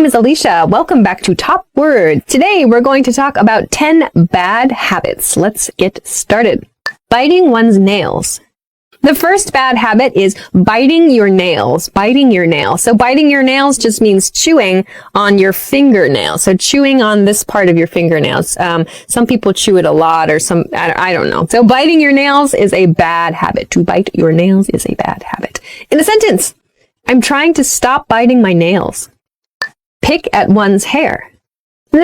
My name is Alicia. Welcome back to Top Word. Today we're going to talk about 10 bad habits. Let's get started. Biting one's nails. The first bad habit is biting your nails. Biting your nails. So biting your nails just means chewing on your fingernails. So chewing on this part of your fingernails. Some people chew it a lot, or I don't know. So biting your nails is a bad habit. To bite your nails is a bad habit. In a sentence, I'm trying to stop biting my nails. Pick at one's hair. The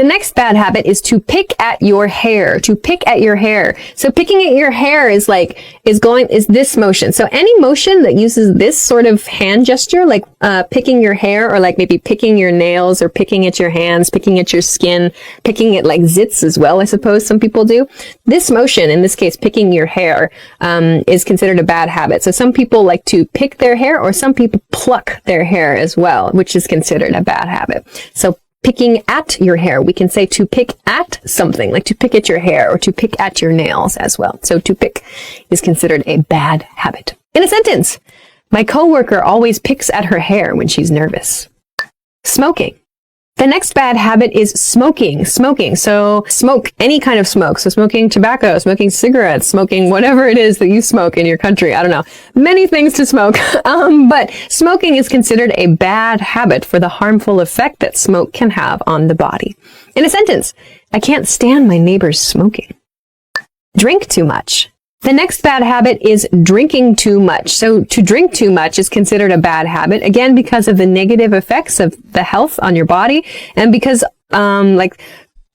next bad habit is to pick at your hair. To pick at your hair. So picking at your hair is this motion. So any motion that uses this sort of hand gesture, like picking your hair, or like maybe picking your nails, or picking at your hands, picking at your skin, picking at like zits as well, I suppose some people do. This motion, in this case, picking your hair, is considered a bad habit. So some people like to pick their hair, or some people pluck their hair as well, which is considered a bad habit. So picking at your hair, we can say to pick at something, like to pick at your hair, or to pick at your nails as well. So to pick is considered a bad habit. In a sentence, my coworker always picks at her hair when she's nervous. Smoking. The next bad habit is smoking. So smoke, any kind of smoke. So smoking tobacco, smoking cigarettes, smoking whatever it is that you smoke in your country. I don't know. Many things to smoke. But smoking is considered a bad habit for the harmful effect that smoke can have on the body. In a sentence, I can't stand my neighbors smoking. Drink too much. The next bad habit is drinking too much. So to drink too much is considered a bad habit, again, because of the negative effects of the health on your body, and because,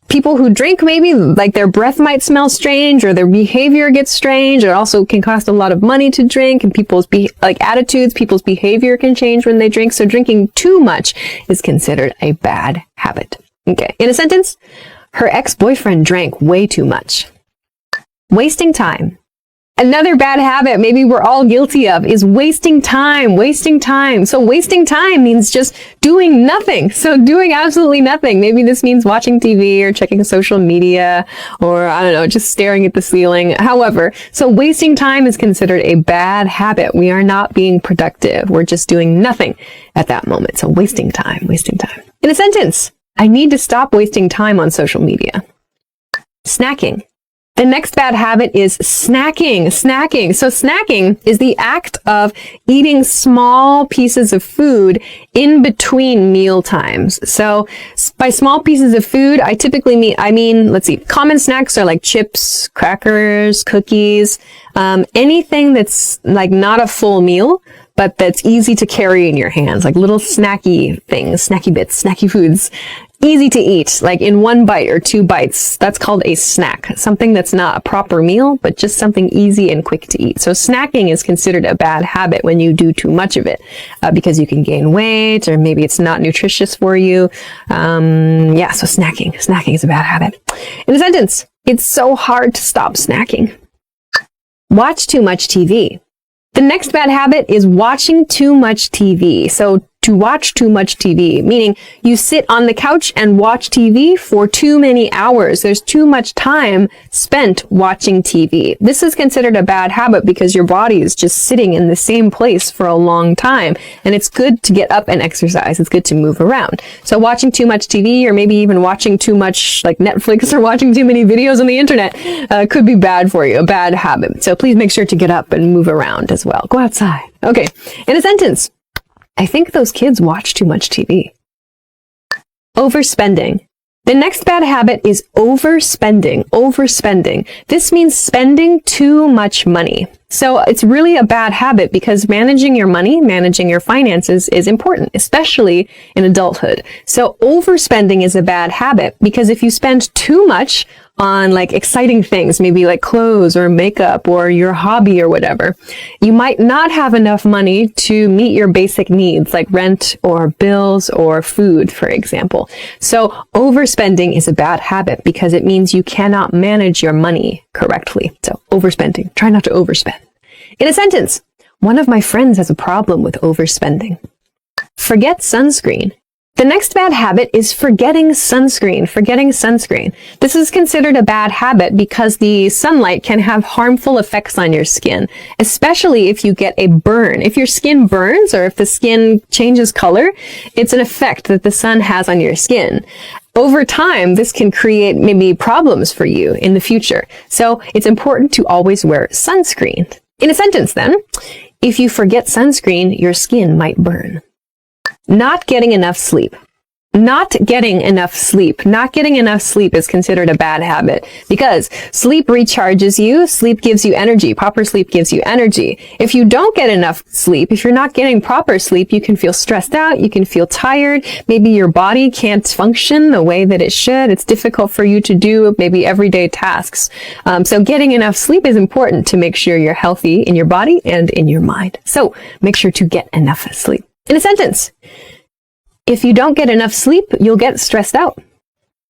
people who drink, maybe, like, their breath might smell strange, or their behavior gets strange. It also can cost a lot of money to drink, and people's attitudes, people's behavior can change when they drink. So drinking too much is considered a bad habit. Okay. In a sentence, her ex-boyfriend drank way too much. Wasting time. Another bad habit maybe we're all guilty of is wasting time. So wasting time means just doing nothing. So doing absolutely nothing. Maybe this means watching TV or checking social media, or I don't know, just staring at the ceiling. However, so wasting time is considered a bad habit. We are not being productive. We're just doing nothing at that moment. So wasting time. In a sentence, I need to stop wasting time on social media. Snacking. The next bad habit is snacking. So snacking is the act of eating small pieces of food in between meal times. So by small pieces of food, I typically mean, common snacks are like chips, crackers, cookies, anything that's like not a full meal, but that's easy to carry in your hands, like little snacky things, snacky bits, snacky foods. Easy to eat, like in one bite or two bites. That's called a snack. Something that's not a proper meal, but just something easy and quick to eat. So snacking is considered a bad habit when you do too much of it, because you can gain weight, or maybe it's not nutritious for you. So snacking is a bad habit. In a sentence, it's so hard to stop snacking. Watch too much TV. The next bad habit is watching too much TV. So to watch too much TV, meaning you sit on the couch and watch TV for too many hours. There's too much time spent watching TV. This is considered a bad habit because your body is just sitting in the same place for a long time. And it's good to get up and exercise. It's good to move around. So watching too much TV, or maybe even watching too much like Netflix, or watching too many videos on the internet, could be bad for you, a bad habit. So please make sure to get up and move around as well. Go outside. Okay. In a sentence, I think those kids watch too much TV. Overspending. The next bad habit is overspending. This means spending too much money. So it's really a bad habit because managing your money, managing your finances is important, especially in adulthood. So overspending is a bad habit because if you spend too much on like exciting things, maybe like clothes or makeup or your hobby or whatever, you might not have enough money to meet your basic needs like rent or bills or food, for example. So overspending is a bad habit because it means you cannot manage your money correctly. So overspending, try not to overspend. In a sentence, one of my friends has a problem with overspending. Forget sunscreen. The next bad habit is forgetting sunscreen. Forgetting sunscreen. This is considered a bad habit because the sunlight can have harmful effects on your skin, especially if you get a burn. If your skin burns or if the skin changes color, it's an effect that the sun has on your skin. Over time, this can create maybe problems for you in the future. So it's important to always wear sunscreen. In a sentence then, if you forget sunscreen, your skin might burn. Not getting enough sleep. Not getting enough sleep. Not getting enough sleep is considered a bad habit because sleep recharges you. Sleep gives you energy. Proper sleep gives you energy. If you don't get enough sleep, if you're not getting proper sleep, you can feel stressed out. You can feel tired. Maybe your body can't function the way that it should. It's difficult for you to do maybe everyday tasks. So getting enough sleep is important to make sure you're healthy in your body and in your mind. So make sure to get enough sleep. In a sentence, if you don't get enough sleep, you'll get stressed out.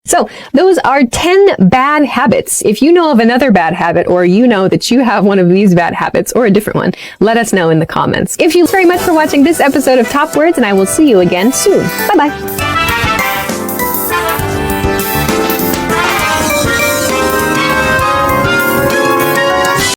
So those are 10 bad habits. If you know of another bad habit or you know that you have one of these bad habits or a different one, let us know in the comments. Thank you very much for watching this episode of Top Words, and I will see you again soon. Bye-bye.